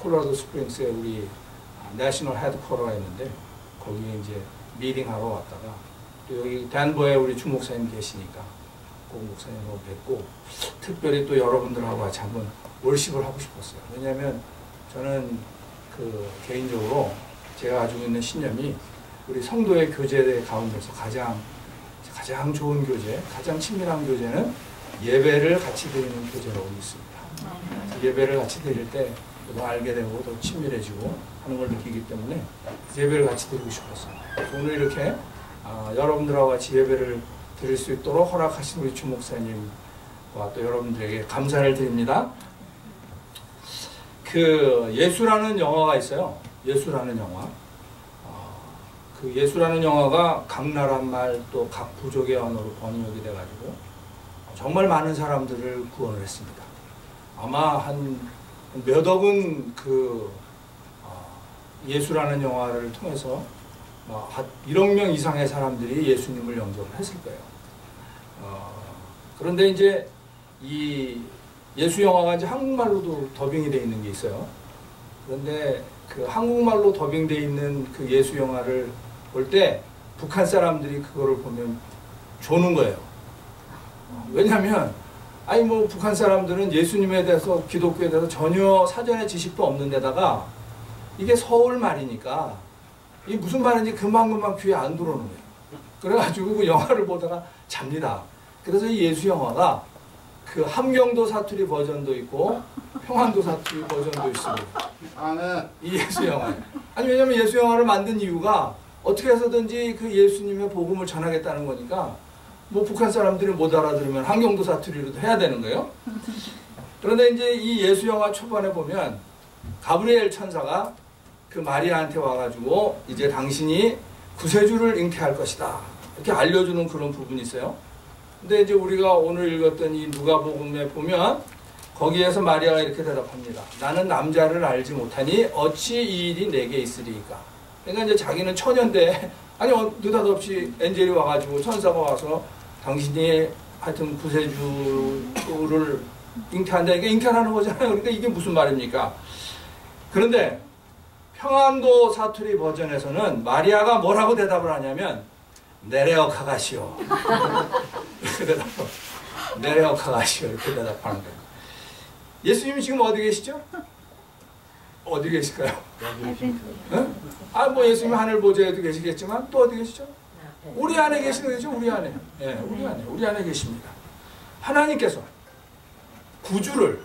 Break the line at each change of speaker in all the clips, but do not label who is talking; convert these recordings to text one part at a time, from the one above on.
콜로라도 스프링스에 우리 내셔널 헤드쿼터가 있는데 거기에 이제 미팅하러 왔다가 또 여기 덴버에 우리 주 목사님 계시니까 고 목사님하고 뵙고 특별히 또 여러분들하고 같이 한번 월십을 하고 싶었어요. 왜냐하면 저는 그 개인적으로 제가 가지고 있는 신념이 우리 성도의 교제 가운데서 가장 좋은 교제, 가장 친밀한 교제는 예배를 같이 드리는 교제라고 믿습니다. 예배를 같이 드릴 때 더 알게 되고 더 친밀해지고 하는 걸 느끼기 때문에 예배를 같이 드리고 싶었어요. 오늘 이렇게 여러분들하고 같이 예배를 드릴 수 있도록 허락하신 우리 주 목사님과 또 여러분들에게 감사를 드립니다. 그 예수라는 영화가 있어요. 예수라는 영화. 그 예수라는 영화가 각 나라 말 또 각 부족의 언어로 번역이 돼가지고 정말 많은 사람들을 구원을 했습니다. 아마 한 몇 억은 그 예수라는 영화를 통해서 한 1억 명 이상의 사람들이 예수님을 영접을 했을 거예요. 그런데 이제 이 예수 영화가 이제 한국말로도 더빙이 되어 있는 게 있어요. 그런데 그 한국말로 더빙되어 있는 그 예수 영화를 볼 때 북한 사람들이 그거를 보면 조는 거예요. 왜냐하면 아니 뭐 북한 사람들은 예수님에 대해서 기독교에 대해서 전혀 사전에 지식도 없는 데다가 이게 서울 말이니까 이게 무슨 말인지 금방금방 귀에 안 들어오는 거예요. 그래가지고 그 영화를 보다가 잡니다. 그래서 이 예수 영화가 그 함경도 사투리 버전도 있고 평안도 사투리 버전도 있습니다. 이 예수 영화. 아니 왜냐면 예수 영화를 만든 이유가 어떻게 해서든지 그 예수님의 복음을 전하겠다는 거니까 뭐 북한 사람들이 못 알아들으면 함경도 사투리로도 해야 되는 거예요. 그런데 이제 이 예수 영화 초반에 보면 가브리엘 천사가 그 마리아한테 와가지고 이제 당신이 구세주를 잉태할 것이다 이렇게 알려주는 그런 부분이 있어요. 근데 이제 우리가 오늘 읽었던 이 누가복음에 보면 거기에서 마리아가 이렇게 대답합니다. 나는 남자를 알지 못하니 어찌 이 일이 내게 있으리까. 그러니까 이제 자기는 처녀인데 아니 느닷없이 엔젤이 와가지고 천사가 와서 당신이 하여튼 구세주를 잉태한다. 이게 잉태하는 거잖아요. 그러니까 이게 무슨 말입니까? 그런데 평안도 사투리 버전에서는 마리아가 뭐라고 대답을 하냐면 네레어카가시오 이렇게 대답하고 네레어카가시오 이렇게 대답하는 거예요. 예수님이 지금 어디 계시죠? 어디 계실까요? 응? 아, 뭐 예수님 하늘 보좌에도 계시겠지만 또 어디 계시죠? 우리 안에 계시는 거죠. 우리 안에. 예, 우리 안에 계십니다. 하나님께서 구주를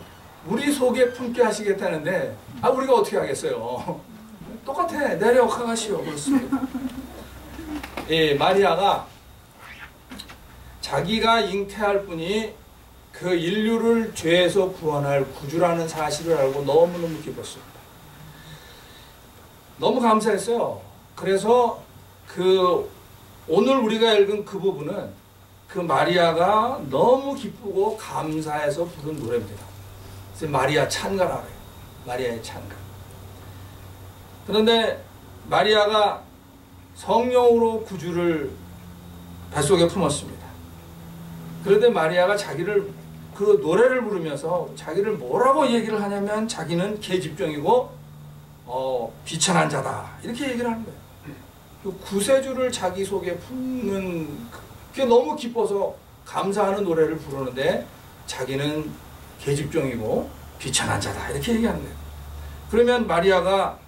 우리 속에 품게 하시겠다는데 우리가 어떻게 하겠어요? 똑같아. 내려가시오. 그렇습니다. 예, 마리아가 자기가 잉태할 분이 그 인류를 죄에서 구원할 구주라는 사실을 알고 너무너무 기뻤습니다. 너무 감사했어요. 그래서 그 오늘 우리가 읽은 그 부분은 그 마리아가 너무 기쁘고 감사해서 부른 노래입니다. 그래서 마리아 찬가라고 해요. 마리아의 찬가. 그런데 마리아가 성령으로 구주를 뱃속에 품었습니다. 그런데 마리아가 자기를 그 노래를 부르면서 자기를 뭐라고 얘기를 하냐면 자기는 계집종이고 비천한 자다 이렇게 얘기를 하는 거예요. 그 구세주를 자기 속에 품는 그게 너무 기뻐서 감사하는 노래를 부르는데 자기는 계집종이고 비천한 자다 이렇게 얘기하는 거예요. 그러면 마리아가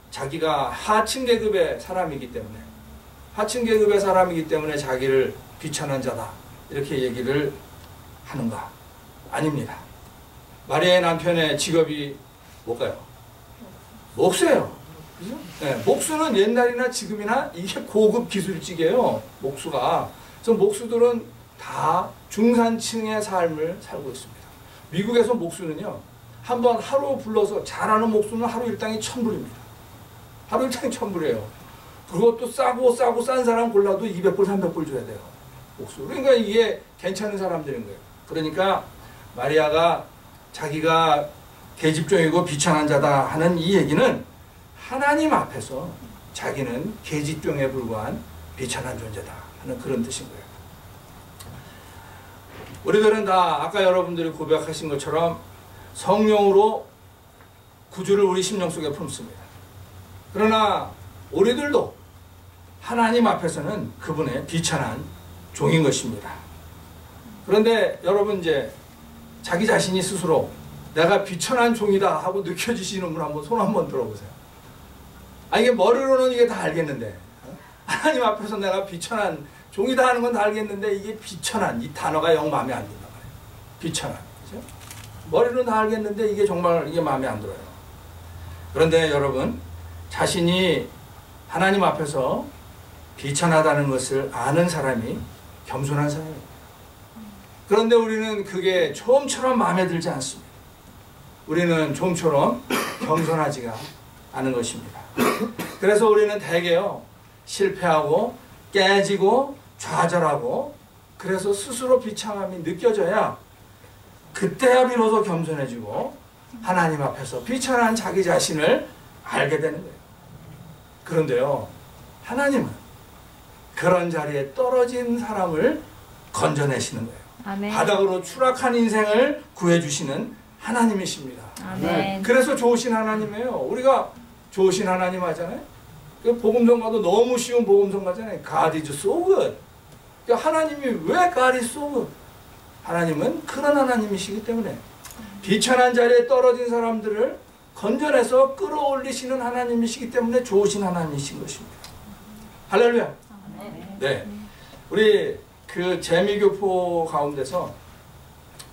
자기가 하층 계급의 사람이기 때문에 자기를 비천한 자다 이렇게 얘기를 하는가? 아닙니다. 마리아의 남편의 직업이 뭘까요? 목수예요. 그죠? 네, 목수는 옛날이나 지금이나 이게 고급 기술직이에요. 목수가. 그래서 목수들은 다 중산층의 삶을 살고 있습니다. 미국에서 목수는요, 한번 하루 불러서 잘하는 목수는 하루 일당이 1,000불입니다. 하루 일당이 1,000불이에요. 그것도 싸고 싼 사람 골라도 200불, 300불 줘야 돼요. 목수. 그러니까 이게 괜찮은 사람들인 거예요. 그러니까 마리아가 자기가 계집종이고 비천한 자다 하는 이 얘기는 하나님 앞에서 자기는 계집종에 불과한 비천한 존재다 하는 그런 뜻인 거예요. 우리들은 다 아까 여러분들이 고백하신 것처럼 성령으로 구주를 우리 심령 속에 품습니다. 그러나 우리들도 하나님 앞에서는 그분의 비천한 종인 것입니다. 그런데 여러분 이제 자기 자신이 스스로 내가 비천한 종이다 하고 느껴지시는 분 한번 손 한번 들어보세요. 이게 머리로는 이게 다 알겠는데 하나님 앞에서 내가 비천한 종이다 하는 건 다 알겠는데 이게 비천한 이 단어가 영 마음에 안 든단 말이에요. 비천한. 그렇죠? 머리로는 다 알겠는데 이게 정말 이게 마음에 안 들어요. 그런데 여러분 자신이 하나님 앞에서 비천하다는 것을 아는 사람이 겸손한 사람이에요. 그런데 우리는 그게 좀처럼 마음에 들지 않습니다. 우리는 좀처럼 겸손하지가 않은 것입니다. 그래서 우리는 대개요 실패하고 깨지고 좌절하고 그래서 스스로 비참함이 느껴져야 그때야 비로소 겸손해지고 하나님 앞에서 비천한 자기 자신을 알게 되는 거예요. 그런데요 하나님은 그런 자리에 떨어진 사람을 건져내시는 거예요.
아멘.
바닥으로 추락한 인생을 구해주시는 하나님이십니다.
아멘.
그래서 좋으신 하나님이에요. 우리가 좋으신 하나님 하잖아요. 복음성가도 너무 쉬운 복음성가잖아요. God is so good. 하나님이 왜 God is so good? 하나님은 그런 하나님이시기 때문에 비천한 자리에 떨어진 사람들을 건져내서 끌어올리시는 하나님이시기 때문에 좋으신 하나님이신 것입니다. 할렐루야. 네, 우리 그 재미교포 가운데서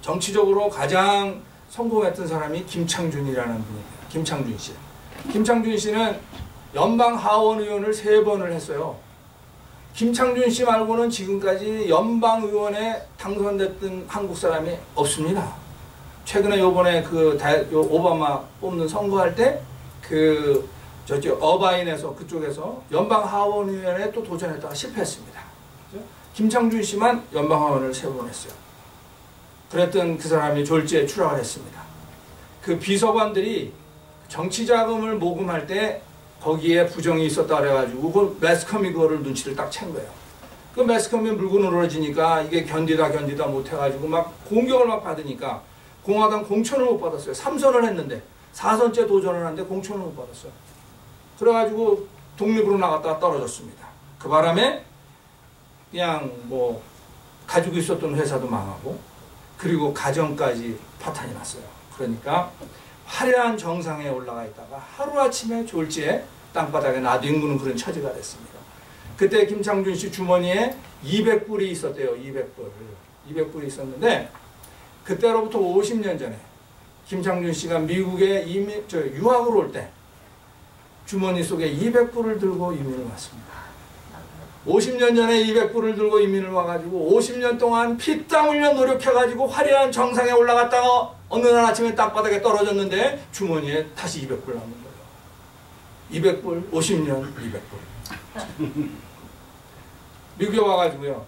정치적으로 가장 성공했던 사람이 김창준이라는 분입니다. 김창준 씨. 김창준 씨는 연방 하원 의원을 3번을 했어요. 김창준 씨 말고는 지금까지 연방 의원에 당선됐던 한국 사람이 없습니다. 최근에 요번에 오바마 뽑는 선거할 때 저쪽 어바인에서 그쪽에서 연방 하원 의원에 또 도전했다가 실패했습니다. 김창준 씨만 연방 하원을 3번 했어요. 그랬던 그 사람이 졸지에 추락을 했습니다. 그 비서관들이 정치 자금을 모금할 때 거기에 부정이 있었다 그래가지고 그 매스컴이 그거를 눈치를 딱 챈 거예요. 그 매스컴이 물고 늘어지니까 이게 견디다 못해가지고 막 공격을 막 받으니까 공화당 공천을 못 받았어요. 3선을 했는데 4선째 도전을 하는데 공천을 못 받았어요. 그래가지고 독립으로 나갔다가 떨어졌습니다. 그 바람에 그냥 뭐 가지고 있었던 회사도 망하고 그리고 가정까지 파탄이 났어요. 그러니까 화려한 정상에 올라가 있다가 하루아침에 졸지에 땅바닥에 놔뒹구는 그런 처지가 됐습니다. 그때 김창준 씨 주머니에 200불이 있었대요. 200불이 있었는데 그때로부터 50년 전에 김창준 씨가 미국에 유학을 올 때 주머니 속에 200불을 들고 이민을 왔습니다. 50년 전에 200불을 들고 이민을 와가지고 50년 동안 피땀 흘려 노력해가지고 화려한 정상에 올라갔다가 어느 날 아침에 땅바닥에 떨어졌는데 주머니에 다시 200불 남는 거예요. 200불, 50년 200불. 미국에 와가지고요.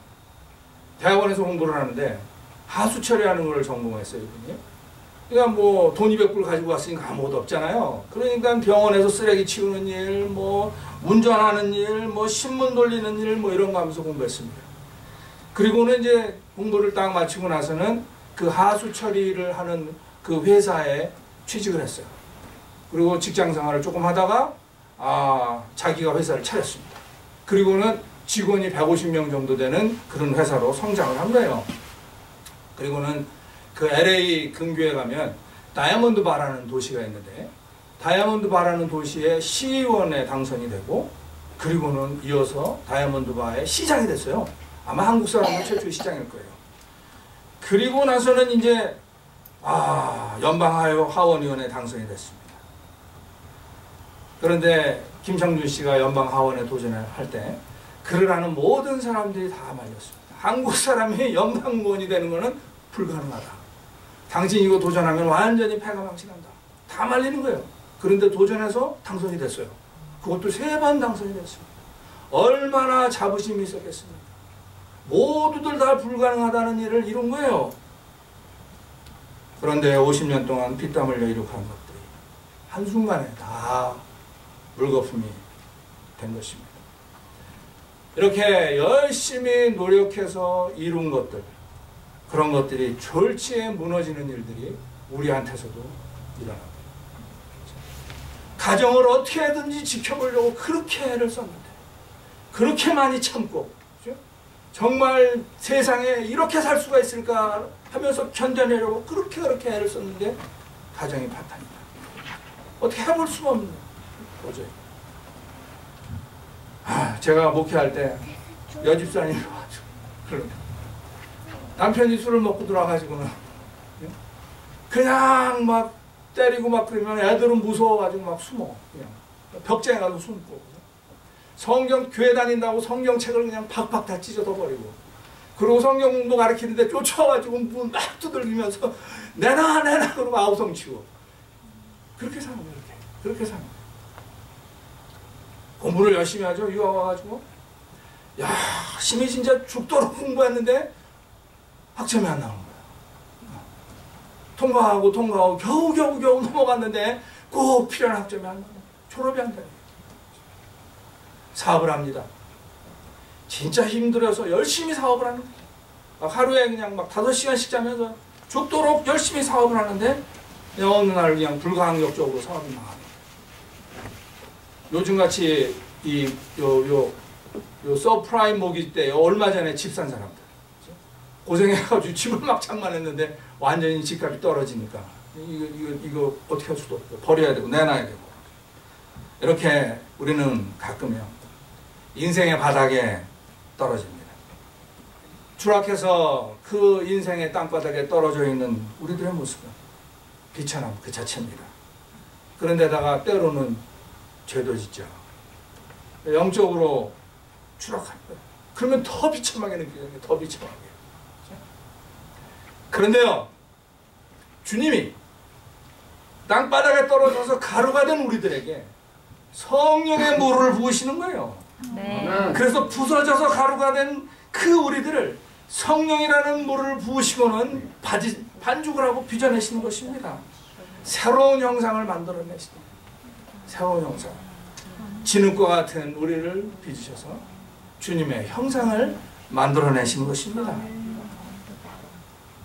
대학원에서 공부를 하는데 하수 처리하는 걸 전공했어요. 이분이. 그러니까 뭐 돈 200불 가지고 왔으니까 아무것도 없잖아요. 그러니까 병원에서 쓰레기 치우는 일, 뭐 운전하는 일, 뭐 신문 돌리는 일, 뭐 이런 거 하면서 공부했습니다. 그리고는 이제 공부를 딱 마치고 나서는 그 하수 처리를 하는 그 회사에 취직을 했어요. 그리고 직장 생활을 조금 하다가 자기가 회사를 차렸습니다. 그리고는 직원이 150명 정도 되는 그런 회사로 성장을 한 거예요. 그리고는 그 LA 근교에 가면 다이아몬드 바라는 도시가 있는데 다이아몬드 바라는 도시의 시의원에 당선이 되고 그리고는 이어서 다이아몬드 바의 시장이 됐어요. 아마 한국 사람은 최초의 시장일 거예요. 그리고 나서는 이제 연방 하원의원에 당선이 됐습니다. 그런데 김창준 씨가 연방 하원에 도전을 할 때 그를 아는 모든 사람들이 다 말렸습니다. 한국 사람이 연방 의원이 되는 것은 불가능하다. 당신 이거 도전하면 완전히 패가 망신한다. 다 말리는 거예요. 그런데 도전해서 당선이 됐어요. 그것도 3번 당선이 됐습니다. 얼마나 자부심이 있었겠습니까? 모두들 다 불가능하다는 일을 이룬 거예요. 그런데 50년 동안 피땀 흘려 이룩한 것들이 한순간에 다 물거품이 된 것입니다. 이렇게 열심히 노력해서 이룬 것들, 그런 것들이 졸지에 무너지는 일들이 우리한테서도 일어납니다. 가정을 어떻게든지 지켜보려고 그렇게 애를 썼는데, 그렇게 많이 참고, 그죠? 정말 세상에 이렇게 살 수가 있을까 하면서 견뎌내려고 그렇게 애를 썼는데 가정이 파탄이다. 어떻게 해볼 수가 없는 도저히. 제가 목회할 때 여집사님이 와가지고 그러니까 남편이 술을 먹고 들어와가지고는 그냥 막 때리고 막 그러면 애들은 무서워가지고 막 숨어. 그냥 벽장에 가서 숨고. 성경 교회 다닌다고 성경책을 그냥 팍팍 다 찢어져 버리고. 그리고 성경 공부 가르치는데 쫓아와가지고 문 막 두들기면서 내놔 그러고 아우성 치고. 그렇게 사는 거예요. 그렇게 사는 거예요. 공부를 열심히 하죠. 유학 와가지고. 야, 심히 진짜 죽도록 공부했는데 학점이 안 나오는 거야. 통과하고 겨우 넘어갔는데 꼭 필요한 학점이 안 나와. 졸업이 안 돼. 사업을 합니다. 진짜 힘들어서 열심히 사업을 하는 거야. 하루에 그냥 막 5시간씩 자면서 죽도록 열심히 사업을 하는데 어느 날 그냥 불가항력적으로 사업이 망하네. 요즘같이 요 서프라임 모기 때 얼마 전에 집 산 사람들 고생해가지고 집을 막 장만했는데 완전히 집값이 떨어지니까 이거 어떻게 할 수도 없고 버려야 되고 내놔야 되고 이렇게 우리는 가끔요 인생의 바닥에 떨어집니다. 추락해서 그 인생의 땅바닥에 떨어져 있는 우리들의 모습은 비천함 그 자체입니다. 그런데다가 때로는 죄도 짓죠. 영적으로 추락할 거예요. 그러면 더 비참하게 느껴져요. 더 비참하게. 그런데요, 주님이 땅바닥에 떨어져서 가루가 된 우리들에게 성령의 물을 부으시는 거예요.
네.
그래서 부서져서 가루가 된 그 우리들을 성령이라는 물을 부으시고는 반죽을 하고 빚어내시는 것입니다. 새로운 형상을 만들어내시는 새로운 형상. 진흙과 같은 우리를 빚으셔서 주님의 형상을 만들어내시는 것입니다.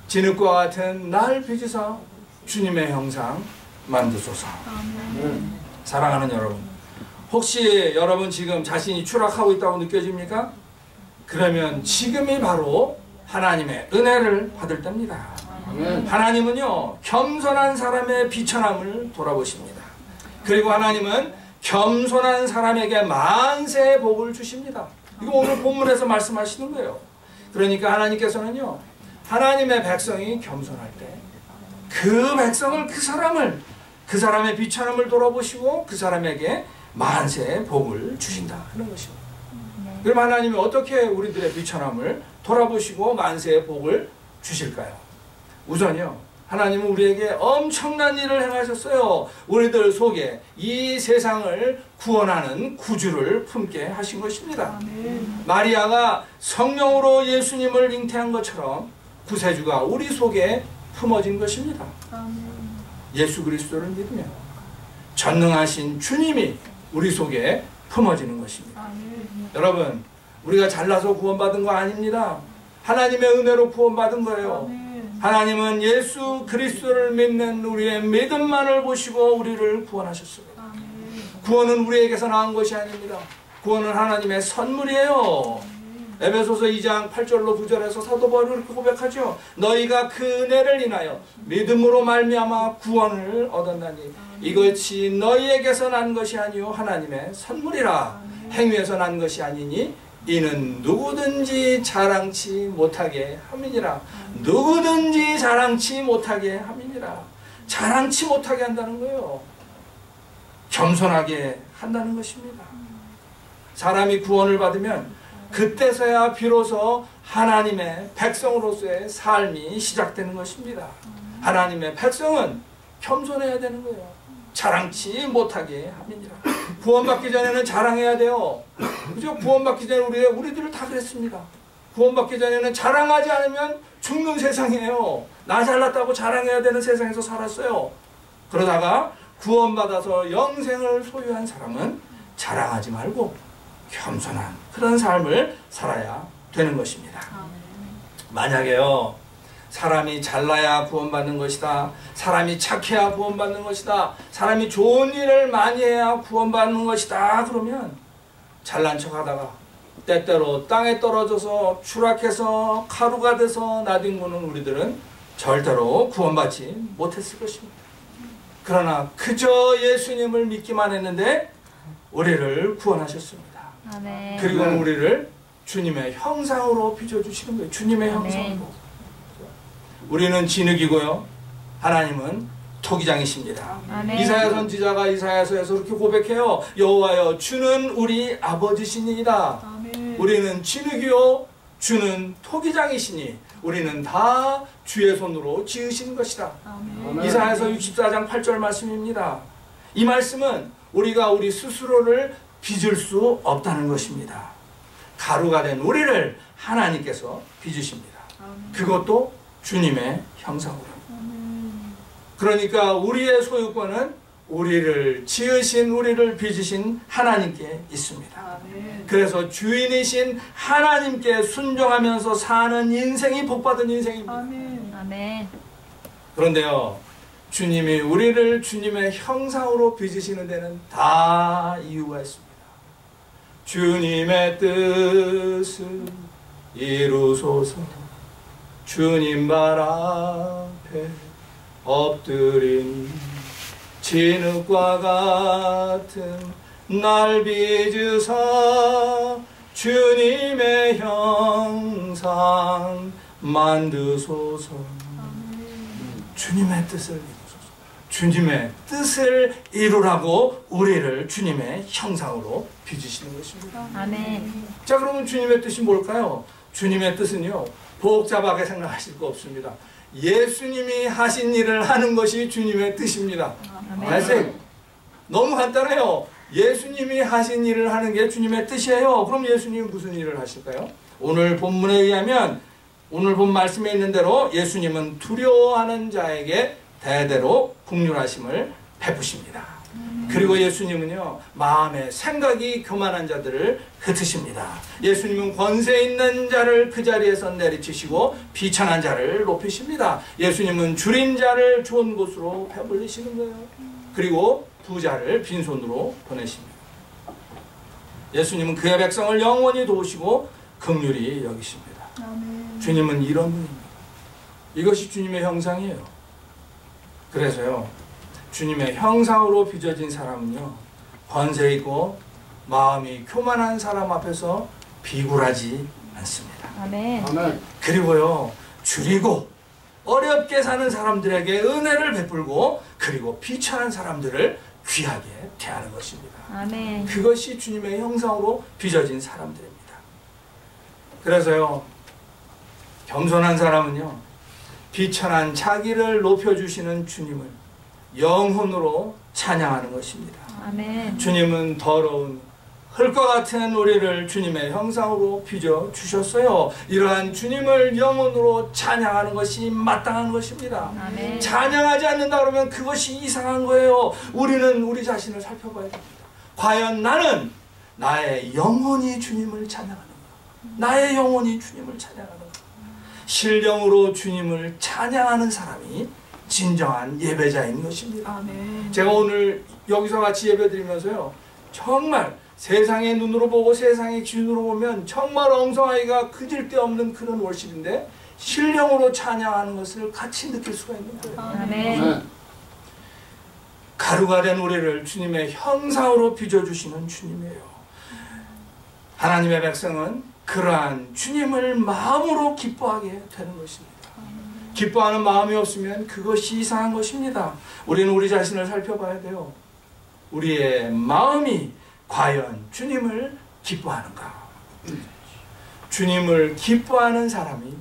진흙과 같은 날 빚으사 주님의 형상 만드소서. 사랑하는 여러분, 혹시 여러분 지금 자신이 추락하고 있다고 느껴집니까? 그러면 지금이 바로 하나님의 은혜를 받을 때입니다. 하나님은요 겸손한 사람의 비천함을 돌아보십니다. 그리고 하나님은 겸손한 사람에게 만세의 복을 주십니다. 이거 오늘 본문에서 말씀하시는 거예요. 그러니까 하나님께서는요 하나님의 백성이 겸손할 때 그 백성을 그 사람의 비천함을 돌아보시고 그 사람에게 만세의 복을 주신다 하는 것입니다. 그럼 하나님이 어떻게 우리들의 비천함을 돌아보시고 만세의 복을 주실까요? 우선요 하나님은 우리에게 엄청난 일을 행하셨어요. 우리들 속에 이 세상을 구원하는 구주를 품게 하신 것입니다. 마리아가 성령으로 예수님을 잉태한 것처럼 구세주가 우리 속에 품어진 것입니다. 예수 그리스도를 믿으며 전능하신 주님이 우리 속에 품어지는 것입니다. 여러분, 우리가 잘나서 구원받은 거 아닙니다. 하나님의 은혜로 구원받은 거예요. 하나님은 예수 그리스도를 믿는 우리의 믿음만을 보시고 우리를 구원하셨습니다. 구원은 우리에게서 나온 것이 아닙니다. 구원은 하나님의 선물이에요. 에베소서 2장 8절로 9절에서 사도 바울이 그렇게 고백하죠. 너희가 그 은혜를 인하여 믿음으로 말미암아 구원을 얻었나니 이것이 너희에게서 난 것이 아니요 하나님의 선물이라. 행위에서 난 것이 아니니 이는 누구든지 자랑치 못하게 함이니라. 누구든지 자랑치 못하게 함이니라. 자랑치 못하게 한다는 거예요. 겸손하게 한다는 것입니다. 사람이 구원을 받으면 그때서야 비로소 하나님의 백성으로서의 삶이 시작되는 것입니다. 하나님의 백성은 겸손해야 되는 거예요. 자랑치 못하게 함이니라. 구원받기 전에는 자랑해야 돼요. 그죠? 구원받기 전에 우리들을 다 그랬습니다. 구원받기 전에는 자랑하지 않으면 죽는 세상이에요. 나 잘났다고 자랑해야 되는 세상에서 살았어요. 그러다가 구원받아서 영생을 소유한 사람은 자랑하지 말고 겸손한 그런 삶을 살아야 되는 것입니다. 만약에요 사람이 잘나야 구원받는 것이다. 사람이 착해야 구원받는 것이다. 사람이 좋은 일을 많이 해야 구원받는 것이다. 그러면 잘난 척하다가 때때로 땅에 떨어져서 추락해서 가루가 돼서 나뒹구는 우리들은 절대로 구원받지 못했을 것입니다. 그러나 그저 예수님을 믿기만 했는데 우리를 구원하셨습니다.
아멘.
그리고 우리를 주님의 형상으로 빚어주시는 거예요. 주님의
아멘.
형상으로. 우리는 진흙이고요. 하나님은 토기장이십니다.
아멘.
이사야 선지자가 이사야서에서 그렇게 고백해요. 여호와여 주는 우리 아버지시니이다.
아멘.
우리는 진흙이요 주는 토기장이시니 우리는 다 주의 손으로 지으신 것이다.
아멘.
이사야서 64장 8절 말씀입니다. 이 말씀은 우리가 우리 스스로를 빚을 수 없다는 것입니다. 가루가 된 우리를 하나님께서 빚으십니다.
아멘.
그것도 주님의 형상으로.
아멘.
그러니까 우리의 소유권은 우리를 지으신 우리를 빚으신 하나님께 있습니다.
아멘.
그래서 주인이신 하나님께 순종하면서 사는 인생이 복받은 인생입니다.
아멘.
아멘.
그런데요, 주님이 우리를 주님의 형상으로 빚으시는 데는 다 이유가 있습니다. 주님의 뜻을 이루소서. 주님 발 앞에 엎드린 진흙과 같은 날 빚으사 주님의 형상 만드소서. 주님의 뜻을 이루소서. 주님의 뜻을 이루라고 우리를 주님의 형상으로 빚으시는 것입니다.
아멘.
자, 그러면 주님의 뜻이 뭘까요? 주님의 뜻은요, 복잡하게 생각하실 거 없습니다. 예수님이 하신 일을 하는 것이 주님의 뜻입니다.
아멘.
말씀 너무 간단해요. 예수님이 하신 일을 하는 게 주님의 뜻이에요. 그럼 예수님은 무슨 일을 하실까요? 오늘 본문에 의하면, 오늘 본 말씀에 있는 대로 예수님은 두려워하는 자에게 대대로 긍휼하심을 베푸십니다. 그리고 예수님은요, 마음에 생각이 교만한 자들을 흩으십니다. 예수님은 권세 있는 자를 그 자리에서 내리치시고 비천한 자를 높이십니다. 예수님은 줄인 자를 좋은 곳으로 배불리시는 거예요. 그리고 부자를 빈손으로 보내십니다. 예수님은 그의 백성을 영원히 도우시고 긍휼히 여기십니다.
아멘.
주님은 이런 분입니다. 이것이 주님의 형상이에요. 그래서요, 주님의 형상으로 빚어진 사람은요, 권세 있고 마음이 교만한 사람 앞에서 비굴하지 않습니다.
아멘.
아멘.
그리고요, 줄이고 어렵게 사는 사람들에게 은혜를 베풀고 그리고 비천한 사람들을 귀하게 대하는 것입니다.
아멘.
그것이 주님의 형상으로 빚어진 사람들입니다. 그래서요, 겸손한 사람은요, 비천한 자기를 높여주시는 주님을 영혼으로 찬양하는 것입니다.
아멘.
주님은 더러운 흙과 같은 우리를 주님의 형상으로 빚어 주셨어요. 이러한 주님을 영혼으로 찬양하는 것이 마땅한 것입니다.
아멘.
찬양하지 않는다 그러면 그것이 이상한 거예요. 우리는 우리 자신을 살펴봐야 됩니다. 과연 나는 나의 영혼이 주님을 찬양하는가? 나의 영혼이 주님을 찬양하는가? 신령으로 주님을 찬양하는 사람이 진정한 예배자인 것입니다.
아멘.
제가 오늘 여기서 같이 예배드리면서요, 정말 세상의 눈으로 보고 세상의 기준으로 보면 정말 엉성하기가 그질데없는 그런 월십인데 신령으로 찬양하는 것을 같이 느낄 수가 있는 거예요.
아멘.
아멘.
가루가 된 우리를 주님의 형상으로 빚어주시는 주님이에요. 하나님의 백성은 그러한 주님을 마음으로 기뻐하게 되는 것입니다. 기뻐하는 마음이 없으면 그것이 이상한 것입니다. 우리는 우리 자신을 살펴봐야 돼요. 우리의 마음이 과연 주님을 기뻐하는가? 주님을 기뻐하는 사람이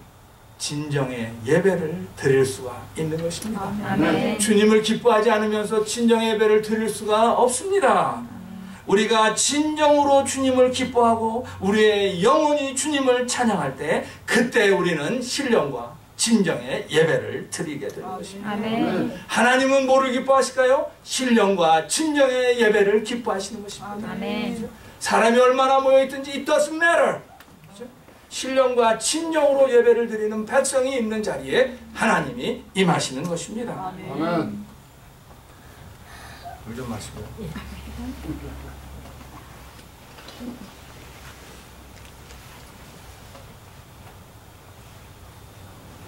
진정의 예배를 드릴 수가 있는 것입니다.
아멘.
주님을 기뻐하지 않으면서 진정의 예배를 드릴 수가 없습니다. 우리가 진정으로 주님을 기뻐하고 우리의 영혼이 주님을 찬양할 때 그때 우리는 신령과 진정의 예배를 드리게 되는 것입니다.
아멘.
하나님은 뭐를 기뻐하실까요? 신령과 진정의 예배를 기뻐하시는 것입니다.
아멘.
사람이 얼마나 모여있든지 it doesn't matter. 그렇죠? 신령과 진정으로 예배를 드리는 백성이 있는 자리에 하나님이 임하시는 것입니다.
아멘.
물 좀 마시고요.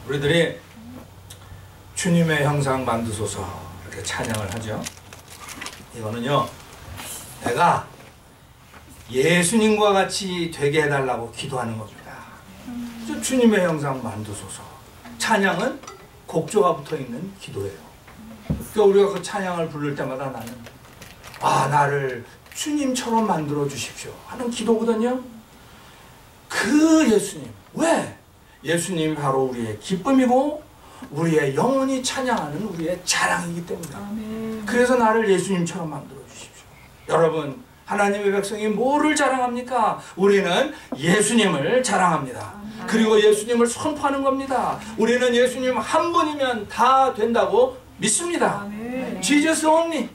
우리들이 주님의 형상 만드소서 이렇게 찬양을 하죠. 이거는요, 내가 예수님과 같이 되게 해달라고 기도하는 겁니다. 주님의 형상 만드소서. 찬양은 곡조가 붙어있는 기도예요. 그러니까 우리가 그 찬양을 부를 때마다 나는 나를 주님처럼 만들어 주십시오 하는 기도거든요. 그 예수님, 왜? 예수님이 바로 우리의 기쁨이고 우리의 영원히 찬양하는 우리의 자랑이기 때문에. 그래서 나를 예수님처럼 만들어 주십시오. 여러분, 하나님의 백성이 뭐를 자랑합니까? 우리는 예수님을 자랑합니다. 그리고 예수님을 선포하는 겁니다. 우리는 예수님 한 분이면 다 된다고 믿습니다. Jesus only.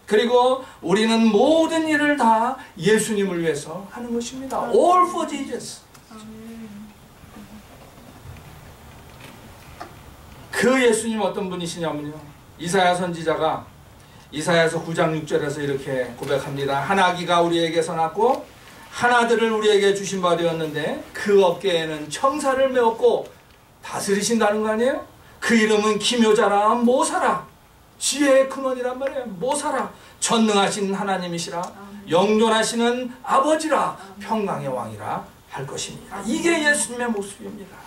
그리고 우리는 모든 일을 다 예수님을 위해서 하는 것입니다. All for Jesus. 그 예수님 어떤 분이시냐면요, 이사야 선지자가 이사야서 9장 6절에서 이렇게 고백합니다. 한 아기가 우리에게서 낳고 한 아들을 우리에게 주신 바 되었는데 그 어깨에는 청사를 메었고 다스리신다는 거 아니에요? 그 이름은 기묘자라 모사라. 지혜의 근원이란 말이에요. 모사라. 전능하신 하나님이시라. 영존하시는 아버지라. 평강의 왕이라 할 것입니다. 이게 예수님의 모습입니다.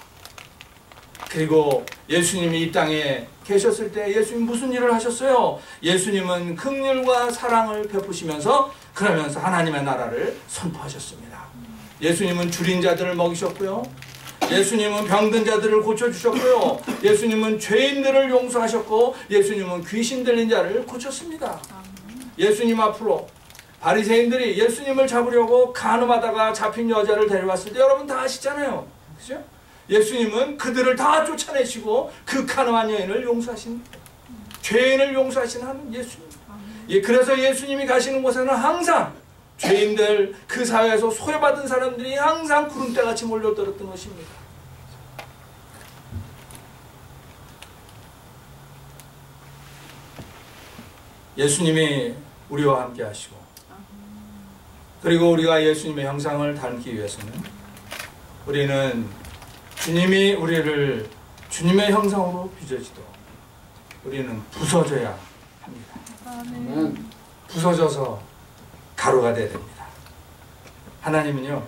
그리고 예수님이 이 땅에 계셨을 때 예수님 무슨 일을 하셨어요? 예수님은 긍휼과 사랑을 베푸시면서 그러면서 하나님의 나라를 선포하셨습니다. 예수님은 줄인 자들을 먹이셨고요. 예수님은 병든 자들을 고쳐주셨고요. 예수님은 죄인들을 용서하셨고 예수님은 귀신 들린 자를 고쳤습니다. 예수님 앞으로 바리새인들이 예수님을 잡으려고 간음하다가 잡힌 여자를 데려왔을 때 여러분 다 아시잖아요. 그죠? 예수님은 그들을 다 쫓아내시고 그 간음한 여인을 용서하신, 죄인을 용서하신 하는 예수님. 그래서 예수님이 가시는 곳에는 항상 죄인들, 그 사회에서 소외받은 사람들이 항상 구름대같이 몰려들었던 것입니다. 예수님이 우리와 함께 하시고, 그리고 우리가 예수님의 형상을 닮기 위해서는 우리는 주님이 우리를 주님의 형상으로 빚어지도록 우리는 부서져야 합니다. 부서져서 가루가 돼야 됩니다. 하나님은요,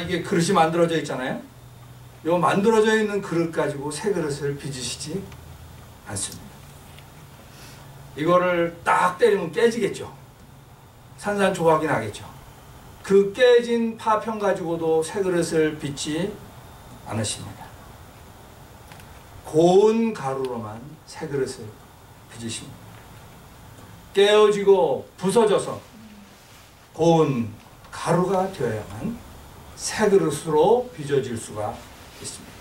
이게 그릇이 만들어져 있잖아요. 요 만들어져 있는 그릇 가지고 새 그릇을 빚으시지 않습니다. 이거를 딱 때리면 깨지겠죠. 산산조각이 나겠죠. 그 깨진 파편 가지고도 새 그릇을 빚지 않으십니다. 고운 가루로만 새 그릇을 빚으십니다. 깨어지고 부서져서 고운 가루가 되어야만 새 그릇으로 빚어질 수가 있습니다.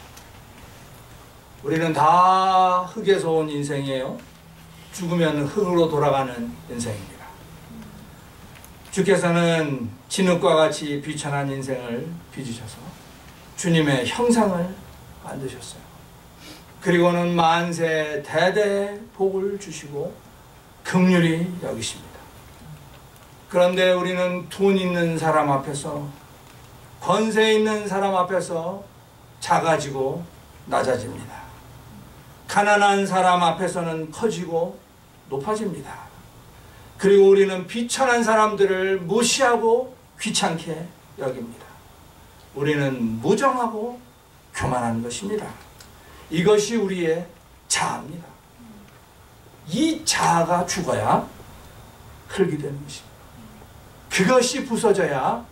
우리는 다 흙에서 온 인생이에요. 죽으면 흙으로 돌아가는 인생입니다. 주께서는 진흙과 같이 비천한 인생을 빚으셔서 주님의 형상을 만드셨어요. 그리고는 만세 대대 복을 주시고 긍휼히 여기십니다. 그런데 우리는 돈 있는 사람 앞에서, 권세 있는 사람 앞에서 작아지고 낮아집니다. 가난한 사람 앞에서는 커지고 높아집니다. 그리고 우리는 비천한 사람들을 무시하고 귀찮게 여깁니다. 우리는 무정하고 교만한 것입니다. 이것이 우리의 자아입니다. 이 자아가 죽어야 흙이 되는 것입니다. 그것이 부서져야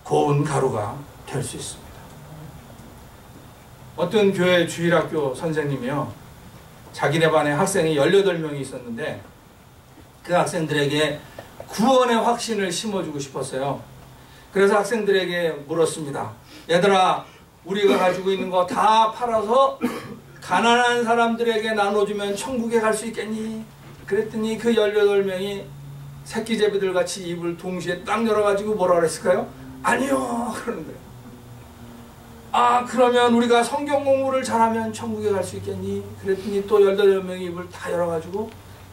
고운 가루가 될 수 있습니다. 어떤 교회 주일학교 선생님이요, 자기네 반에 학생이 18명이 있었는데 그 학생들에게 구원의 확신을 심어주고 싶었어요. 그래서 학생들에게 물었습니다. 얘들아, 우리가 가지고 있는 거 다 팔아서 가난한 사람들에게 나눠주면 천국에 갈 수 있겠니? 그랬더니 그 18명이 새끼제비들 같이 입을 동시에 딱 열어가지고 뭐라 그랬을까요? 아니요 그러는 거예요. 아 그러면 우리가 성경 공부를 잘하면 천국에 갈 수 있겠니? 그랬더니 또 18명이 입을 다 열어가지고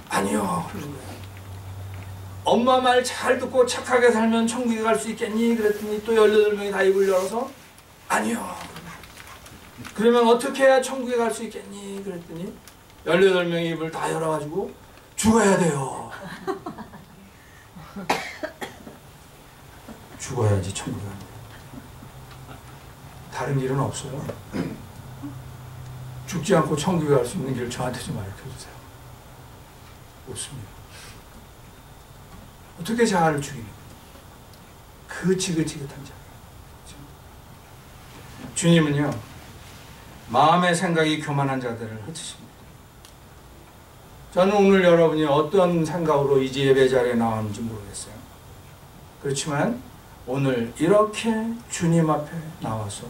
아니요 그러는 거예요. 엄마 말 잘 듣고 착하게 살면 천국에 갈 수 있겠니? 그랬더니 또 18명이 다 입을 열어서 아니요. 그러면 어떻게 해야 천국에 갈 수 있겠니? 그랬더니 18명이 입을 다 열어가지고 죽어야 돼요. 죽어야지 천국에 갑니다. 다른 길은 없어요. 죽지 않고 천국에 갈 수 있는 길을 저한테 좀 알려주세요. 없습니다. 어떻게 자아를 죽이는 거예요? 그 지긋지긋한 자. 주님은요, 마음의 생각이 교만한 자들을 흩으십니다. 저는 오늘 여러분이 어떤 생각으로 이제 예배 자리에 나왔는지 모르겠어요. 그렇지만 오늘 이렇게 주님 앞에 나와서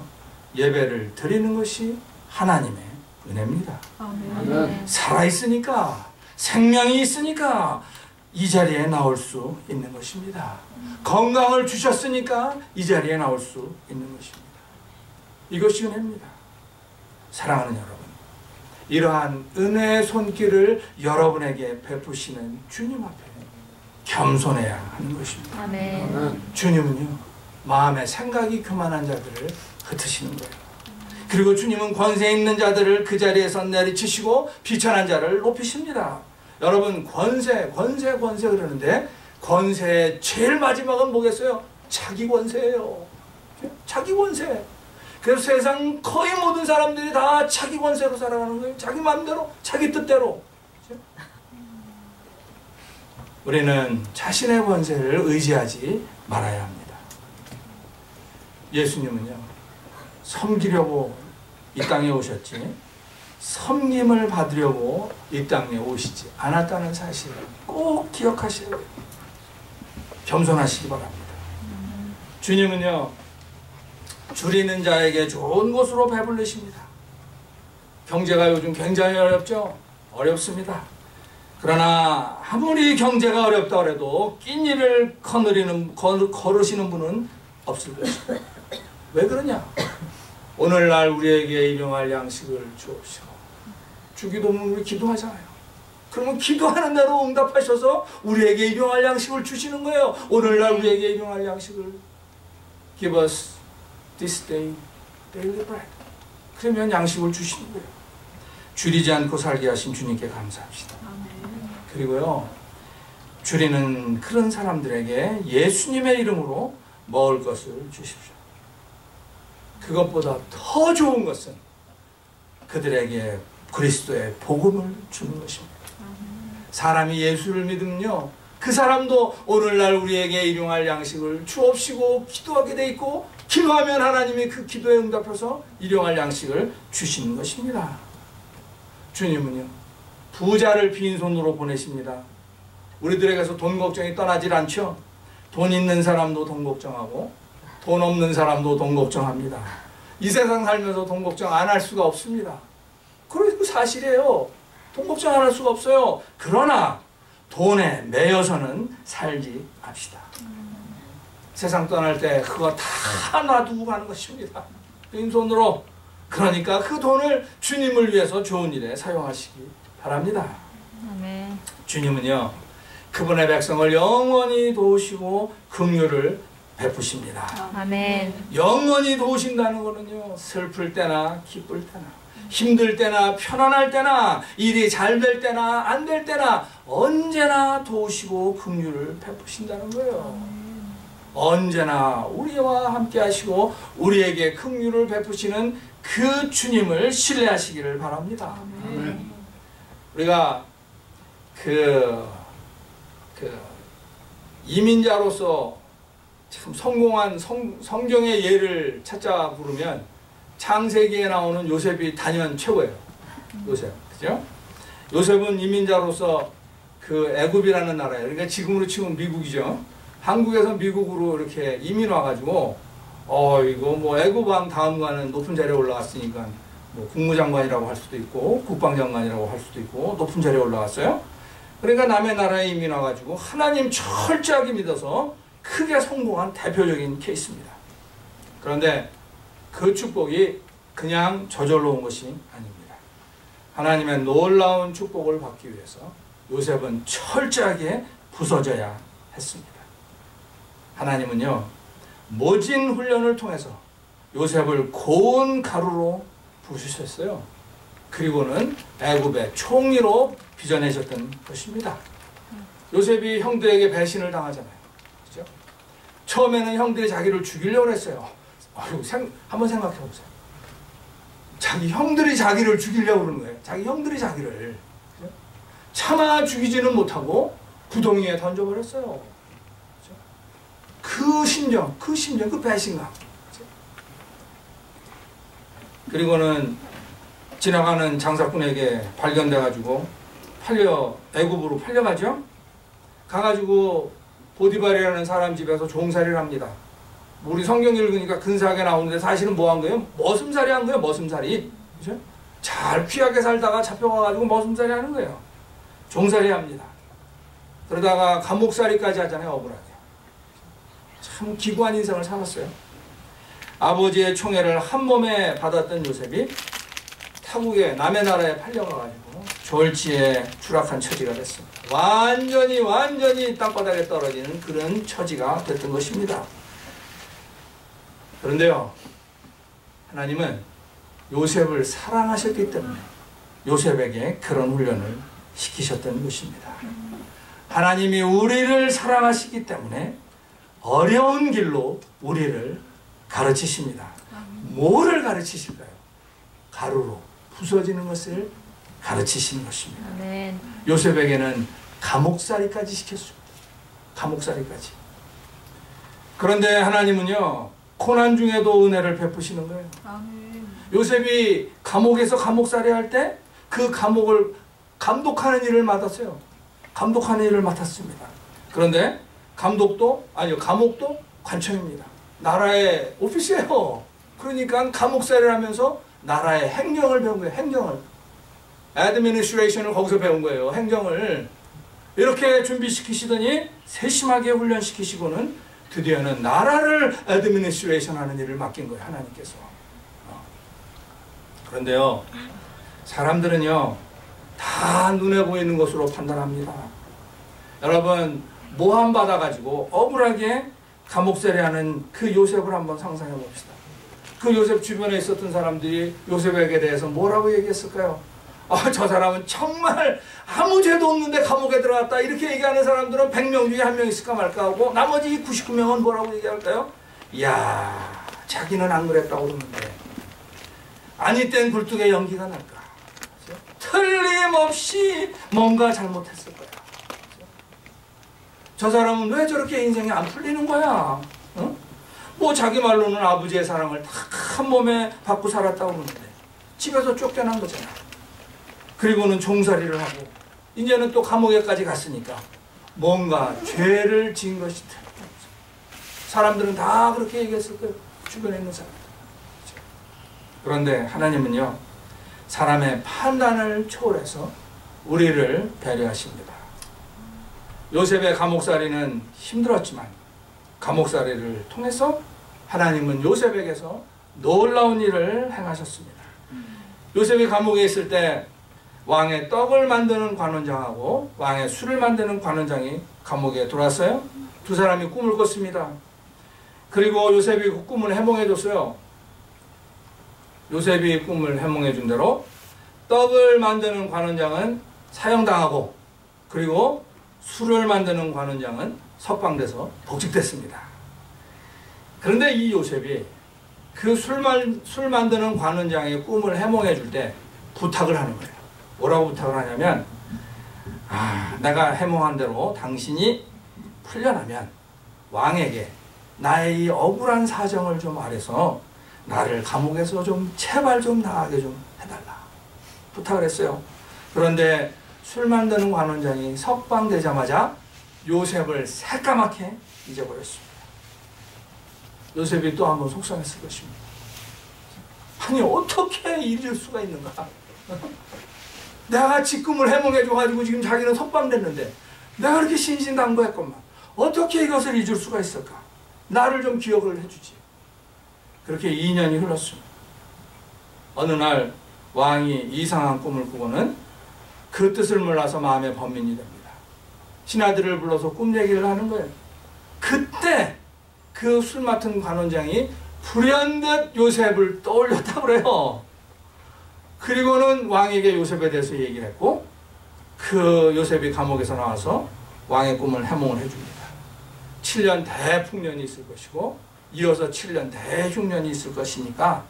예배를 드리는 것이 하나님의 은혜입니다. 아멘. 살아있으니까, 생명이 있으니까 이 자리에 나올 수 있는 것입니다. 건강을 주셨으니까 이 자리에 나올 수 있는 것입니다. 이것이 은혜입니다. 사랑하는 여러분, 이러한 은혜의 손길을 여러분에게 베푸시는 주님 앞에 겸손해야 하는 것입니다. 아멘. 주님은요, 마음의 생각이 교만한 자들을 흩으시는 거예요. 그리고 주님은 권세 있는 자들을 그 자리에서 내리치시고 비천한 자를 높이십니다. 여러분, 권세 그러는데 권세의 제일 마지막은 뭐겠어요? 자기 권세예요. 자기 권세. 그래서 세상 거의 모든 사람들이 다 자기 권세로 살아가는 거예요. 자기 마음대로, 자기 뜻대로. 우리는 자신의 권세를 의지하지 말아야 합니다. 예수님은요, 섬기려고 이 땅에 오셨지 섬김을 받으려고 이 땅에 오시지 않았다는 사실을 꼭 기억하셔야 돼요. 겸손하시기 바랍니다. 주님은요, 줄이는 자에게 좋은 곳으로 배불리십니다. 경제가 요즘 굉장히 어렵죠? 어렵습니다. 그러나 아무리 경제가 어렵다 해도 낀일을 거르시는 분은 없을 것입니다. 왜 그러냐? 오늘날 우리에게 일용할 양식을 주옵시고, 주기도문 우리 기도하잖아요. 그러면 기도하는 대로 응답하셔서 우리에게 일용할 양식을 주시는 거예요. 오늘날 우리에게 일용할 양식을 Give us this day daily bread. 그러면 양식을 주시는 거예요. 줄이지 않고 살게 하신 주님께 감사합시다. 그리고요, 줄이는 그런 사람들에게 예수님의 이름으로 먹을 것을 주십시오. 그것보다 더 좋은 것은 그들에게 그리스도의 복음을 주는 것입니다. 사람이 예수를 믿으면요, 그 사람도 오늘날 우리에게 일용할 양식을 주옵시고 기도하게 돼 있고, 기도하면 하나님이 그 기도에 응답해서 일용할 양식을 주시는 것입니다. 주님은요, 부자를 빈손으로 보내십니다. 우리들에게서 돈 걱정이 떠나질 않죠. 돈 있는 사람도 돈 걱정하고 돈 없는 사람도 돈 걱정합니다. 이 세상 살면서 돈 걱정 안 할 수가 없습니다. 그리고 사실이에요. 돈 걱정 안 할 수가 없어요. 그러나 돈에 매여서는 살지 맙시다. 세상 떠날 때 그거 다 놔두고 가는 것입니다. 빈손으로. 그러니까 그 돈을 주님을 위해서 좋은 일에 사용하시기 바랍니다. 아멘. 주님은요, 그분의 백성을 영원히 도우시고 긍휼을 베푸십니다. 아멘. 영원히 도우신다는 거는요, 슬플 때나 기쁠 때나 힘들 때나 편안할 때나 일이 잘 될 때나 안 될 때나 언제나 도우시고 긍휼을 베푸신다는 거예요. 언제나 우리와 함께 하시고 우리에게 긍휼을 베푸시는 그 주님을 신뢰하시기를 바랍니다. 아멘. 우리가 이민자로서 참 성공한 성경의 예를 찾자 부르면 창세기에 나오는 요셉이 단연 최고예요. 요셉, 그죠? 요셉은 이민자로서 그 애굽이라는 나라예요. 그러니까 지금으로 치면 미국이죠. 한국에서 미국으로 이렇게 이민 와가지고 이거 뭐 애굽왕 다음과는 높은 자리에 올라갔으니까 뭐 국무장관이라고 할 수도 있고 국방장관이라고 할 수도 있고 높은 자리에 올라갔어요. 그러니까 남의 나라에 이민 와가지고 하나님 철저하게 믿어서 크게 성공한 대표적인 케이스입니다. 그런데 그 축복이 그냥 저절로 온 것이 아닙니다. 하나님의 놀라운 축복을 받기 위해서 요셉은 철저하게 부서져야 했습니다. 하나님은요, 모진 훈련을 통해서 요셉을 고운 가루로 부수셨어요. 그리고는 애굽의 총리로 빚어내셨던 것입니다. 요셉이 형들에게 배신을 당하잖아요. 그죠? 처음에는 형들이 자기를 죽이려고 했어요. 한번 생각해 보세요. 자기 형들이 자기를 죽이려고 그러는 거예요. 자기 형들이 자기를. 그죠? 차마 죽이지는 못하고 구덩이에 던져버렸어요. 그죠? 그 심정, 그 배신감. 그죠? 그리고는 지나가는 장사꾼에게 발견돼가지고 애굽으로 팔려가죠. 가가지고 보디발이라는 사람 집에서 종살이를 합니다. 우리 성경 읽으니까 근사하게 나오는데 사실은 뭐 한 거예요? 머슴살이 한 거예요. 머슴살이. 그죠? 잘 귀하게 살다가 잡혀가가지고 머슴살이 하는 거예요. 종살이 합니다. 그러다가 감옥살이까지 하잖아요. 억울하게. 참 기구한 인생을 살았어요. 아버지의 총애를 한 몸에 받았던 요셉이 타국의 남의 나라에 팔려가가지고 졸지에 추락한 처지가 됐습니다. 완전히 땅바닥에 떨어지는 그런 처지가 됐던 것입니다. 그런데요, 하나님은 요셉을 사랑하셨기 때문에 요셉에게 그런 훈련을 시키셨던 것입니다. 하나님이 우리를 사랑하시기 때문에 어려운 길로 우리를 가르치십니다. 뭐를 가르치실까요? 가루로 부서지는 것을 가르치시는 것입니다. 아멘. 요셉에게는 감옥살이까지 시켰습니다. 감옥살이까지. 그런데 하나님은요, 고난 중에도 은혜를 베푸시는 거예요. 아멘. 요셉이 감옥에서 감옥살이 할 때 그 감옥을 감독하는 일을 맡았어요. 감독하는 일을 맡았습니다. 그런데 감옥도 관청입니다. 나라의 오피스예요. 그러니까 감옥살이를 하면서 나라의 행정을 배운 거예요. 행정을. 애드미니스트레이션을 거기서 배운 거예요. 행정을. 이렇게 준비시키시더니 세심하게 훈련시키시고는 드디어는 나라를 애드미니스트레이션 하는 일을 맡긴 거예요. 하나님께서. 그런데요, 사람들은요, 다 눈에 보이는 것으로 판단합니다. 여러분, 모함 받아가지고 억울하게 감옥살이하는 그 요셉을 한번 상상해 봅시다. 그 요셉 주변에 있었던 사람들이 요셉에게 대해서 뭐라고 얘기했을까요? 저 사람은 정말 아무 죄도 없는데 감옥에 들어갔다. 이렇게 얘기하는 사람들은 100명 중에 1명 있을까 말까 하고 나머지 99명은 뭐라고 얘기할까요? 이야, 자기는 안 그랬다고 그러는데 아니 땐 굴뚝에 연기가 날까? 그렇죠? 틀림없이 뭔가 잘못했을 거야. 그렇죠? 저 사람은 왜 저렇게 인생이 안 풀리는 거야? 어? 뭐 자기 말로는 아버지의 사랑을 다 한 몸에 받고 살았다고 그러는데 집에서 쫓겨난 거잖아. 그리고는 종살이를 하고 이제는 또 감옥에까지 갔으니까 뭔가 죄를 지은 것이 틀림없어. 사람들은 다 그렇게 얘기했을 거예요. 주변에 있는 사람들. 그런데 하나님은요, 사람의 판단을 초월해서 우리를 배려하십니다. 요셉의 감옥살이는 힘들었지만 감옥살이를 통해서 하나님은 요셉에게서 놀라운 일을 행하셨습니다. 요셉이 감옥에 있을 때 왕의 떡을 만드는 관원장하고 왕의 술을 만드는 관원장이 감옥에 들어왔어요. 두 사람이 꿈을 꿨습니다. 그리고 요셉이 그 꿈을 해몽해줬어요. 요셉이 꿈을 해몽해준 대로 떡을 만드는 관원장은 사형당하고 그리고 술을 만드는 관원장은 석방돼서 복직됐습니다. 그런데 이 요셉이 그 술 만드는 관원장의 꿈을 해몽해줄 때 부탁을 하는 거예요. 뭐라고 부탁을 하냐면, 내가 해몽한 대로 당신이 풀려나면 왕에게 나의 이 억울한 사정을 좀 말해서 나를 감옥에서 좀 제발 좀 나가게 좀 해달라 부탁을 했어요. 그런데 술 만드는 관원장이 석방되자마자 요셉을 새까맣게 잊어버렸습니다. 요셉이 또 한번 속상했을 것입니다. 아니 어떻게 이럴 수가 있는가? 내가 같이 꿈을 해몽해줘가지고 지금 자기는 석방됐는데 내가 그렇게 신신당부했건만 어떻게 이것을 잊을 수가 있을까? 나를 좀 기억을 해주지. 그렇게 2년이 흘렀습니다. 어느 날 왕이 이상한 꿈을 꾸고는 그 뜻을 몰라서 마음에 번민이 됩니다. 신하들을 불러서 꿈 얘기를 하는 거예요. 그때 그 술 맡은 관원장이 불현듯 요셉을 떠올렸다고 그래요. 그리고는 왕에게 요셉에 대해서 얘기를 했고, 그 요셉이 감옥에서 나와서 왕의 꿈을 해몽을 해줍니다. 7년 대풍년이 있을 것이고 이어서 7년 대흉년이 있을 것이니까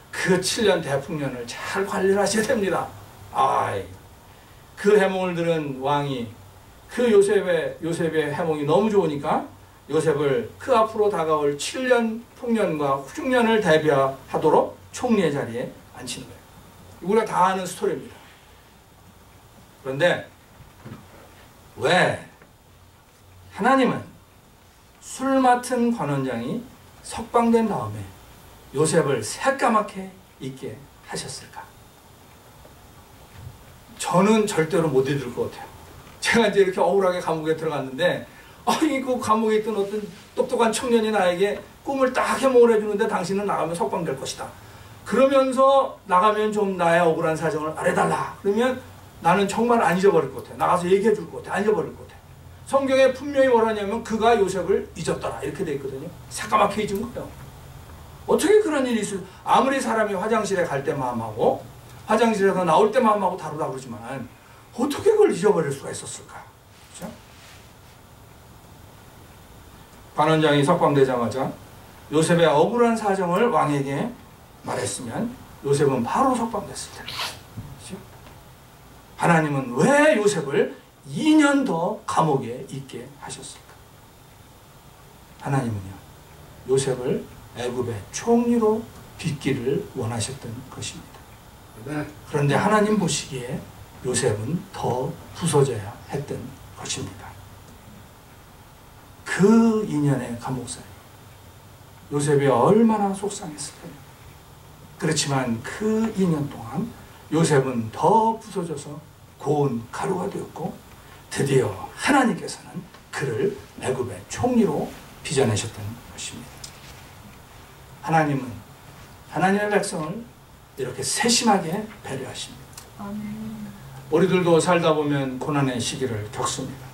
그 7년 대풍년을 잘 관리를 하셔야 됩니다. 그 해몽을 들은 왕이 그 요셉의 해몽이 너무 좋으니까 요셉을 그 앞으로 다가올 7년 풍년과 흉년을 대비하도록 총리의 자리에 앉히는 거예요. 우리가 다 아는 스토리입니다. 그런데 왜 하나님은 술 맡은 관원장이 석방된 다음에 요셉을 새까맣게 잊게 하셨을까? 저는 절대로 못 잊을 것 같아요. 제가 이제 이렇게 억울하게 감옥에 들어갔는데, 그 감옥에 있던 어떤 똑똑한 청년이 나에게 꿈을 딱 해몽을 해주는데 당신은 나가면 석방될 것이다. 그러면서 나가면 좀 나의 억울한 사정을 말해달라. 그러면 나는 정말 안 잊어버릴 것 같아요. 나가서 얘기해 줄 것 같아요. 안 잊어버릴 것 같아요. 성경에 분명히 뭐라냐면 그가 요셉을 잊었더라 이렇게 돼 있거든요. 새까맣게 잊은 거예요. 어떻게 그런 일이 있어요? 아무리 사람이 화장실에 갈 때 마음하고 화장실에서 나올 때 마음하고 다르다고 그러지만 어떻게 그걸 잊어버릴 수가 있었을까? 그렇죠? 관원장이 석방되자마자 요셉의 억울한 사정을 왕에게 말했으면 요셉은 바로 석방됐을 텐데. 그렇죠? 하나님은 왜 요셉을 2년 더 감옥에 있게 하셨을까? 하나님은요, 요셉을 애굽의 총리로 빚기를 원하셨던 것입니다. 그런데 하나님 보시기에 요셉은 더 부서져야 했던 것입니다. 그 2년의 감옥사이 요셉이 얼마나 속상했을까요? 그렇지만 그 2년 동안 요셉은 더 부서져서 고운 가루가 되었고 드디어 하나님께서는 그를 애굽의 총리로 빚어내셨던 것입니다. 하나님은 하나님의 백성을 이렇게 세심하게 배려하십니다. 우리들도 살다 보면 고난의 시기를 겪습니다.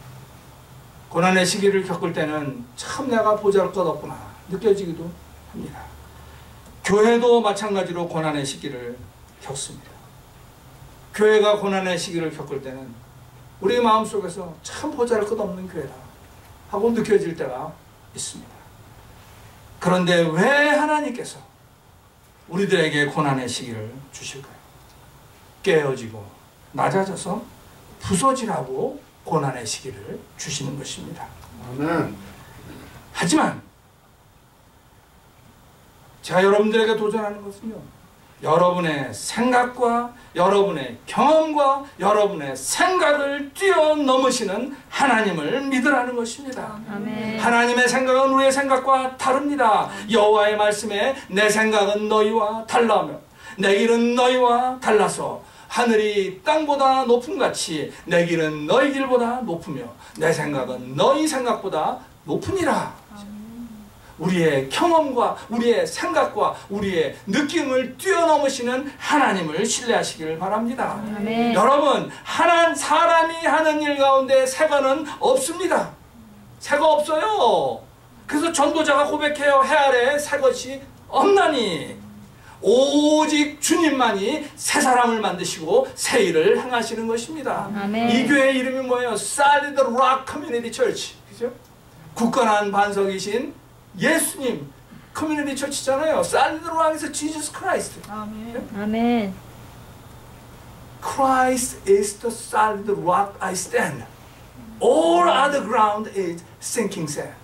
고난의 시기를 겪을 때는 참 내가 보잘것없구나 느껴지기도 합니다. 교회도 마찬가지로 고난의 시기를 겪습니다. 교회가 고난의 시기를 겪을 때는 우리 마음속에서 참 보잘것없는 교회다 하고 느껴질 때가 있습니다. 그런데 왜 하나님께서 우리들에게 고난의 시기를 주실까요? 깨어지고 낮아져서 부서지라고 고난의 시기를 주시는 것입니다.
아멘.
하지만 제가 여러분들에게 도전하는 것은요, 여러분의 생각과 여러분의 경험과 여러분의 생각을 뛰어넘으시는 하나님을 믿으라는 것입니다.
아멘.
하나님의 생각은 우리의 생각과 다릅니다. 여호와의 말씀에 내 생각은 너희와 달라며 내 길은 너희와 달라서 하늘이 땅보다 높음같이 내 길은 너희 길보다 높으며 내 생각은 너희 생각보다 높으니라. 우리의 경험과 우리의 생각과 우리의 느낌을 뛰어넘으시는 하나님을 신뢰하시길 바랍니다.
아멘.
여러분, 사람이 하는 일 가운데 새거는 없습니다. 새가 없어요. 그래서 전도자가 고백해요. 해 아래에 새 것이 없나니 오직 주님만이 새 사람을 만드시고 새 일을 행하시는 것입니다.
아멘.
이 교회의 이름이 뭐예요? Solid Rock Community Church. 그죠? 굳건한 반석이신 예수님 커뮤니티 처치잖아요. Solid Rock에서 Jesus Christ.
아멘. 아멘.
Christ is the solid rock I stand. All other ground is sinking sand.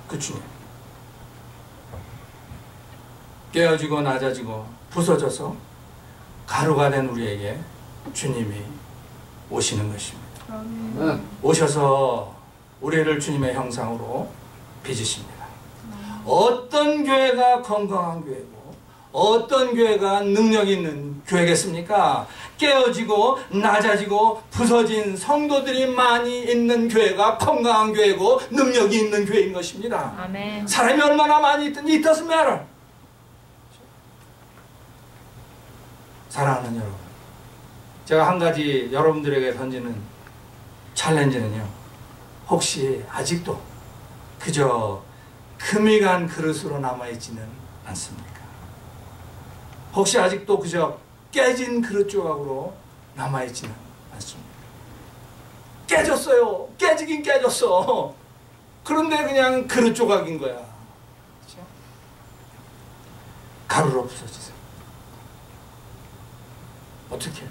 그 주님. 깨어지고 낮아지고 부서져서 가루가 된 우리에게 주님이 오시는 것입니다.
아멘.
오셔서 우리를 주님의 형상으로 빚으십니다. 어떤 교회가 건강한 교회고 어떤 교회가 능력 있는 교회겠습니까? 깨어지고 낮아지고 부서진 성도들이 많이 있는 교회가 건강한 교회고 능력이 있는 교회인 것입니다.
아멘.
사람이 얼마나 많이 있든지 it doesn't matter. 사랑하는 여러분, 제가 한 가지 여러분들에게 던지는 챌린지는요, 혹시 아직도 그저 금이 간 그릇으로 남아있지는 않습니까? 혹시 아직도 그저 깨진 그릇 조각으로 남아있지는 않습니다. 깨졌어요. 깨지긴 깨졌어. 그런데 그냥 그릇 조각인 거야. 그렇죠? 가루로 부서지세요. 어떻게?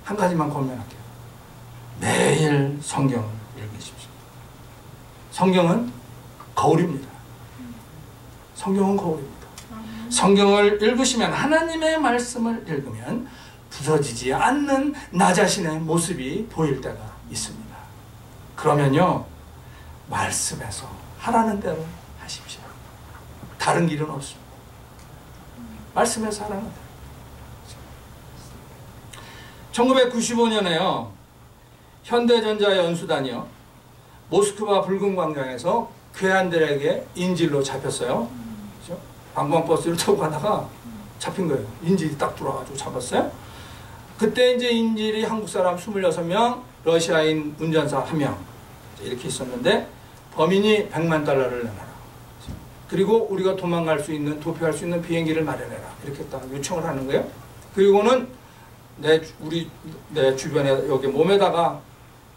한 가지만 권면할게요. 매일 성경을 읽으십시오. 성경은 거울입니다. 성경은 거울입니다. 성경을 읽으시면, 하나님의 말씀을 읽으면 부서지지 않는 나 자신의 모습이 보일 때가 있습니다. 그러면요, 말씀에서 하라는 대로 하십시오. 다른 길은 없습니다. 말씀에서 하라는 대로. 1995년에요, 현대전자 연수단이요, 모스크바 붉은 광장에서 괴한들에게 인질로 잡혔어요. 그렇죠? 관광버스를 타고 가다가 잡힌 거예요. 인질이 딱 들어와가지고 잡았어요. 그때 이제 인질이 한국 사람 26명, 러시아인 운전사 1명, 이렇게 있었는데, 범인이 $100만 내놔라. 그리고 우리가 도망갈 수 있는, 도피할 수 있는 비행기를 마련해라. 이렇게 딱 요청을 하는 거예요. 그리고는 내 주변에, 여기 몸에다가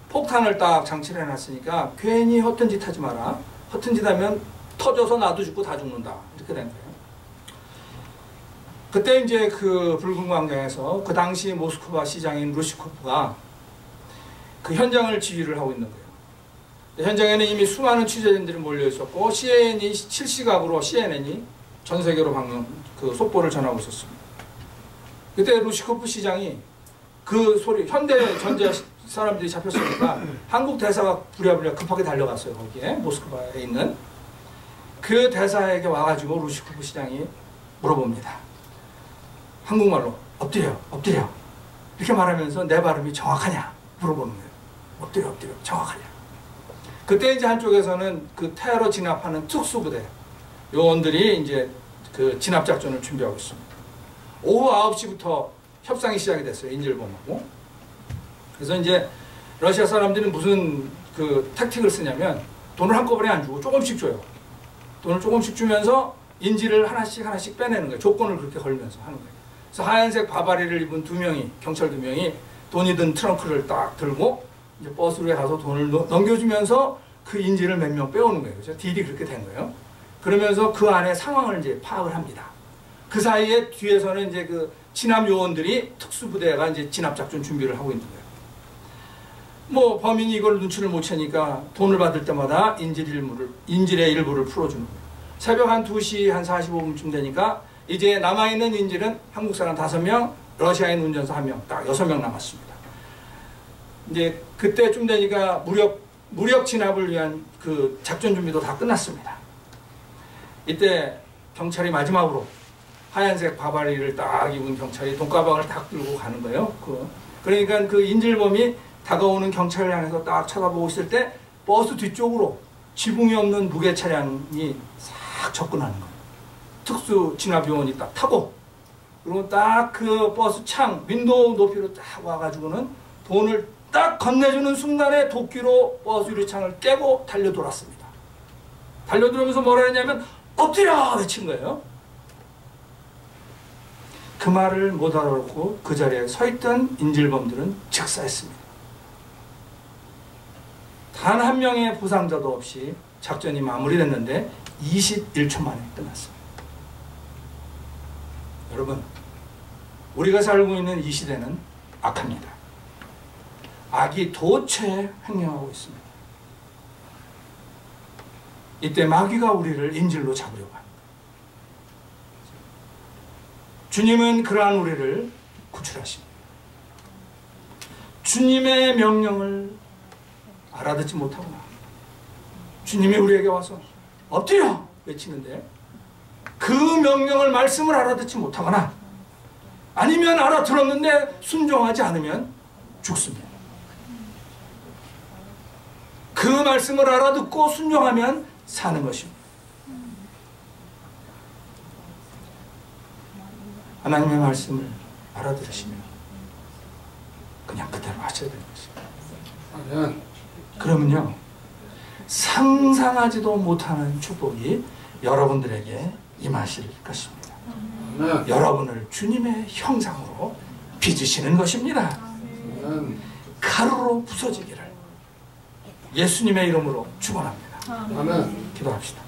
폭탄을 딱 장치를 해놨으니까 괜히 허튼 짓 하지 마라. 허튼 짓 하면 터져서 나도 죽고 다 죽는다. 이렇게 된 거예요. 그때 이제 그 붉은 광장에서 그 당시 모스크바 시장인 루시코프가 그 현장을 지휘를 하고 있는 거예요. 현장에는 이미 수많은 취재진들이 몰려 있었고, CNN이 실시각으로 전 세계로 방영, 그 속보를 전하고 있었습니다. 그때 루시코프 시장이 그 소리, 현대전자 사람들이 잡혔으니까 한국 대사가 부랴부랴 급하게 달려갔어요. 거기에 모스크바에 있는 그 대사에게 와가지고 루시코프 시장이 물어봅니다. 한국말로 엎드려 이렇게 말하면서 내 발음이 정확하냐 물어보는 거예요. 엎드려 정확하냐. 그때 이제 한쪽에서는 그 테러 진압하는 특수부대 요원들이 이제 그 진압 작전을 준비하고 있습니다. 오후 9시부터 협상이 시작이 됐어요. 인질범하고. 그래서 이제 러시아 사람들은 무슨 그 택틱을 쓰냐면, 돈을 한꺼번에 안 주고 조금씩 줘요. 돈을 조금씩 주면서 인질을 하나씩 빼내는 거예요. 조건을 그렇게 걸면서 하는 거예요. 그래서 하얀색 바바리를 입은 경찰 2명이 돈이 든 트렁크를 딱 들고 이제 버스로 가서 돈을 넘겨주면서 그 인질을 몇 명 빼오는 거예요. 그렇죠? 딜이 그렇게 된 거예요. 그러면서 그 안에 상황을 이제 파악을 합니다. 그 사이에 뒤에서는 이제 그 진압 요원들이, 특수부대가 이제 진압 작전 준비를 하고 있는 거예요. 뭐 범인이 이걸 눈치를 못 채니까 돈을 받을 때마다 인질의 일부를 풀어주는 거예요. 새벽 한 2시 한 45분쯤 되니까 이제 남아있는 인질은 한국 사람 5명, 러시아인 운전사 1명, 딱 6명 남았습니다. 이제 그때쯤 되니까 무력 진압을 위한 그 작전 준비도 다 끝났습니다. 이때 경찰이 마지막으로 하얀색 바바리를 딱 입은 경찰이 돈가방을 딱 들고 가는 거예요. 그러니까 그 인질범이 다가오는 경찰을 향해서 딱 쳐다보고 있을 때 버스 뒤쪽으로 지붕이 없는 무게 차량이 싹 접근하는 거예요. 특수 진압 요원이 딱 타고, 그리고 딱 그 버스 창 윈도우 높이로 딱 와가지고는 돈을 딱 건네주는 순간에 도끼로 버스 유리창을 깨고 달려돌았습니다. 달려들면서 뭐라 했냐면 엎드려 외친 거예요. 그 말을 못 알아듣고 그 자리에 서 있던 인질범들은 즉사했습니다. 단 한 명의 부상자도 없이 작전이 마무리됐는데 21초 만에 끝났습니다. 여러분, 우리가 살고 있는 이 시대는 악합니다. 악이 도처에 횡령하고 있습니다. 이때 마귀가 우리를 인질로 잡으려고 합니다. 주님은 그러한 우리를 구출하십니다. 주님의 명령을 알아듣지 못하구나. 주님이 우리에게 와서 엎드려 외치는데 그 명령을 말씀을 알아듣지 못하거나 아니면 알아들었는데 순종하지 않으면 죽습니다. 그 말씀을 알아듣고 순종하면 사는 것입니다. 하나님의 말씀을 알아들으시면 그냥 그대로 하셔야 되는 것입니다. 그러면요, 상상하지도 못하는 축복이 여러분들에게 임하실 것입니다. 여러분을 주님의 형상으로 빚으시는 것입니다. 가루로 부서지기를 예수님의 이름으로 축원합니다. 기도합시다.